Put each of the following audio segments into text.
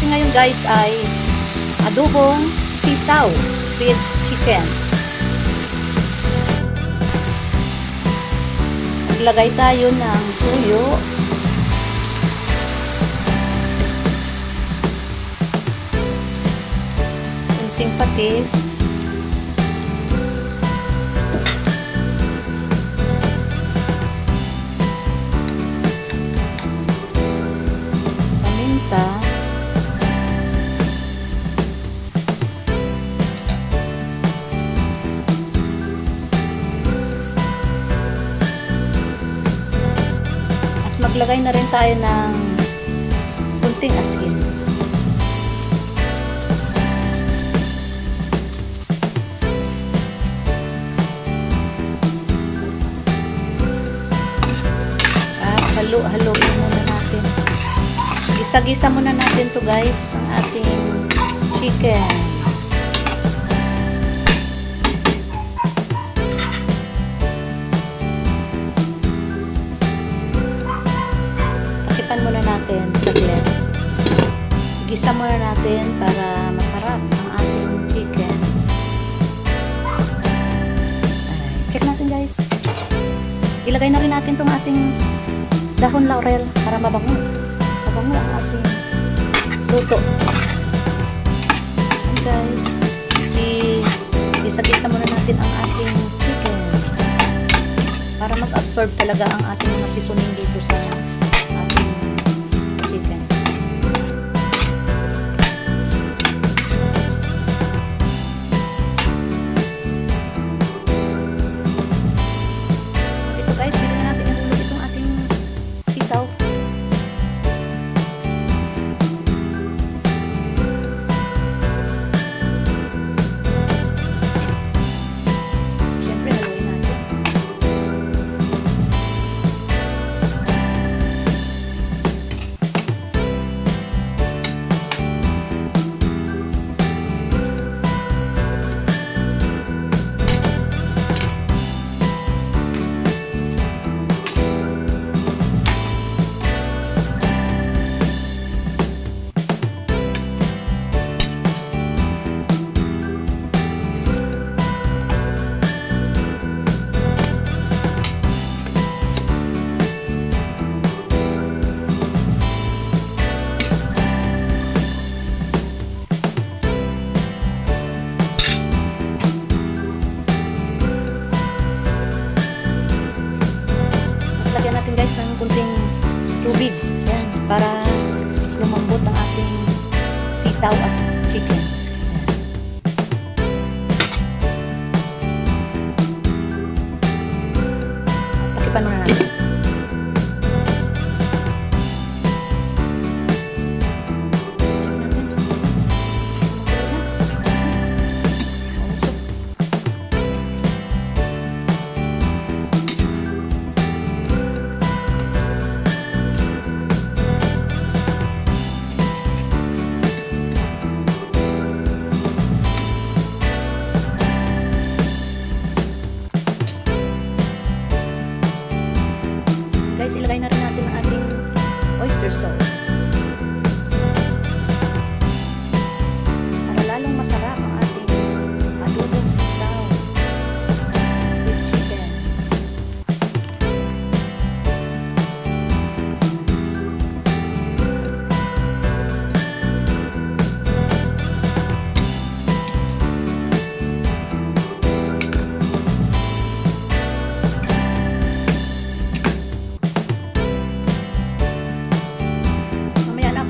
natin ngayon guys ay adobong sitaw with chicken. Maglagay tayo ng tuyo. Kunting patis. Paminta. Maglagay na rin tayo ng kunting asin. Halo-haloin muna natin. Gisa-gisa muna natin to guys, ang ating chicken. Takipan muna natin saglit. Gisa muna natin para masarap ang ating chicken. Check natin guys. Ilagay na rin natin tong ating dahon laurel para mabango. Mabango ang ating luto. And guys, isa-isa muna natin ang ating chicken para mag-absorb talaga ang ating mga seasoning dito sa ating chicken. Ito guys, bigyan na natin yung ulo itong ating sitaw. Siyempre, haluin natin. Lagyan natin guys ng kunting tubig. Yan, para lumambot ang ating sitaw at chicken. Takipan muna natin. Guys, ilagay na rin natin ang ating oyster sauce para lalong masarap ang ating adobong sitaw with chicken.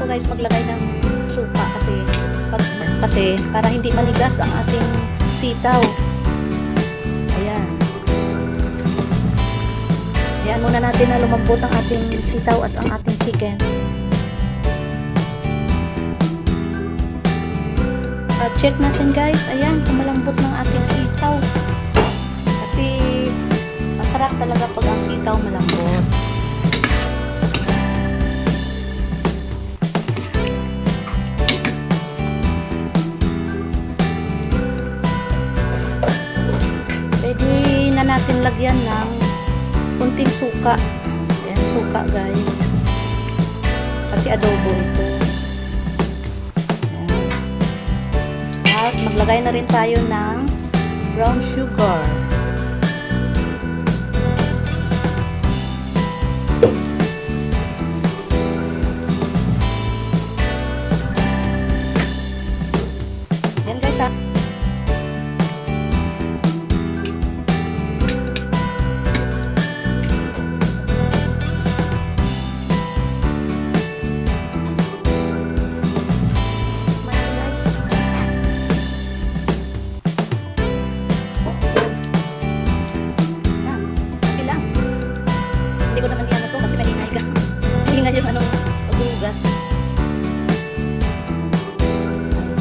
Guys, maglagay ng suka kasi para hindi manigas ang ating sitaw. Ayan. Ayan muna natin na lumambot ang ating sitaw at ang ating chicken. Check natin guys. Ayan, kung malambot ng ating sitaw. Kasi masarap talaga pag ang sitaw malambot. Natin lagyan ng kunting suka. Ayan, suka guys. Kasi adobo ito. At maglagay na rin tayo ng brown sugar. Yan guys ha. Hindi ko naman yan ito kasi maingay ka. Maingay yung anong paghugas.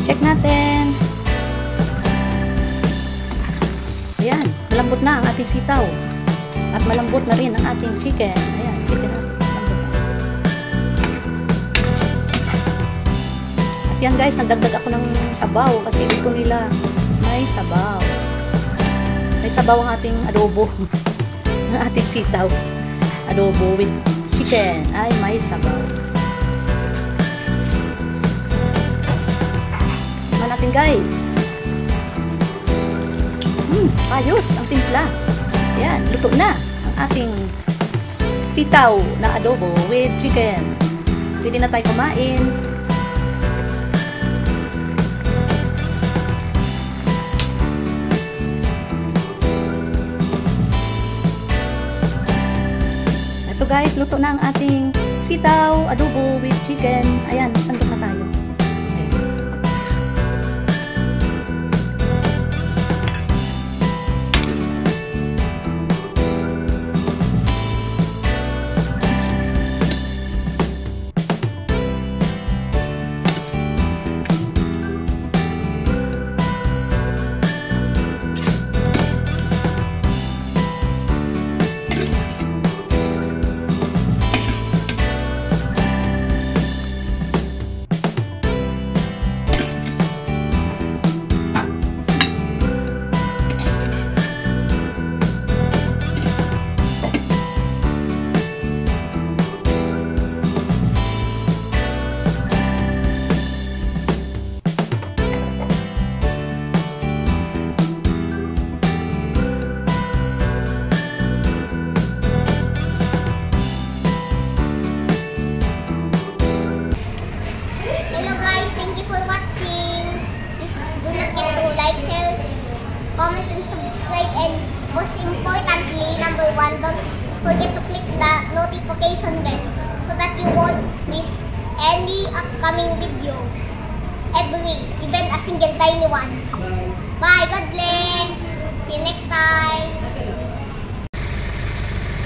Check natin. Ayan, malambot na ang ating sitaw. At malambot na rin ang ating chicken. Ayan, chicken na. Malambot na. At yan guys, nagdagdag ako ng sabaw kasi gusto nila may sabaw. May sabaw ang ating adobo. Ang ating sitaw. Adobo with chicken ay may sabaw. Tignan natin guys. Ayos ang timpla. Yan, luto na ang ating sitaw na adobo with chicken. Pwede na tayo kumain. Ito guys, luto na ang ating sitaw, adobo with chicken. Ayan, sandok na tayo. Comment and subscribe, and most importantly, number 1, don't forget to click the notification bell so that you won't miss any upcoming videos. Even a single tiny one. Bye, God bless. See you next time.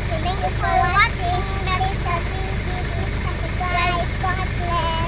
Thank you for watching. That is a subscribe. God bless.